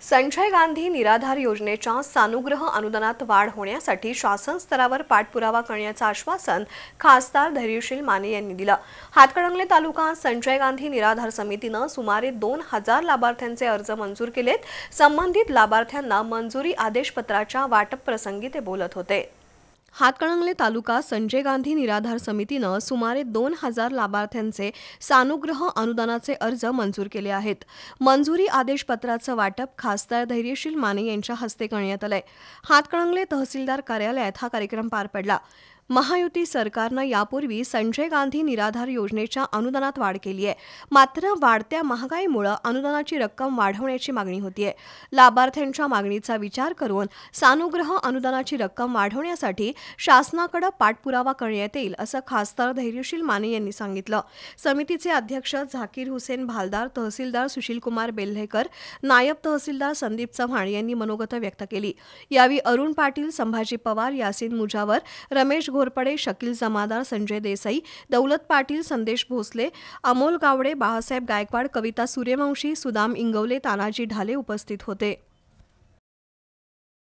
संजय गांधी निराधार योजनेच्या सानुग्रह अनुदानात वाढ होण्यासाठी शासन स्तरावर पाठपुरावा करण्याचं आश्वासन खासदार धैर्यशील माने यांनी दिलं। हातकणंगले तालुका संजय गांधी निराधार समितीनं सुमारे 2000 लाभार्थ्यांचे अर्ज मंजूर केलेत। संबंधित लाभार्थ्यांना मंजुरी आदेशपत्राच्या वाटप प्रसंगी ते बोलत होते। हातकणंगले तालुका संजय गांधी निराधार समितीनं सुमारे 2000 लाभार्थ्यांचे सानुग्रह अनुदानाचे अर्ज मंजूर केले आहेत। मंजुरी आदेशपत्राचं वाटप खासदार धैर्यशील माने यांच्या हस्ते करण्यात आलंय। हातकणंगले तहसीलदार कार्यालयात हा कार्यक्रम पार पडला। महायुती सरकारनं यापूर्वी संजय गांधी निराधार योजनेच्या अनुदानात वाढ केली आहे, मात्र वाढत्या महागाईमुळे अनुदानाची रक्कम वाढवण्याची मागणी होतीये। लाभार्थ्यांच्या मागणीचा विचार करून सानुग्रह अनुदानाची रक्कम वाढवण्यासाठी शासनाकडे पाठपुरावा करण्यात येईल असं खासदार धैर्यशील माने यांनी सांगितलं। समितीचे अध्यक्ष झाकीर हुसेन भालदार, तहसीलदार सुशीलकुमार बेल्हेकर, नायब तहसीलदार संदीप चव्हाण यांनी मनोगत व्यक्त केली। यावेळी अरुण पाटील, संभाजी पवार, यासीन मुजावर, रमेश घोरपडे, शकील जमादार, संजय देसाई, दौलत पाटील, संदेश भोसले, अमोल गावडे, बाळासाहेब गायकवाड, कविता सूर्यवंशी, सुदाम इंगवले, तानाजी ढाले उपस्थित होते।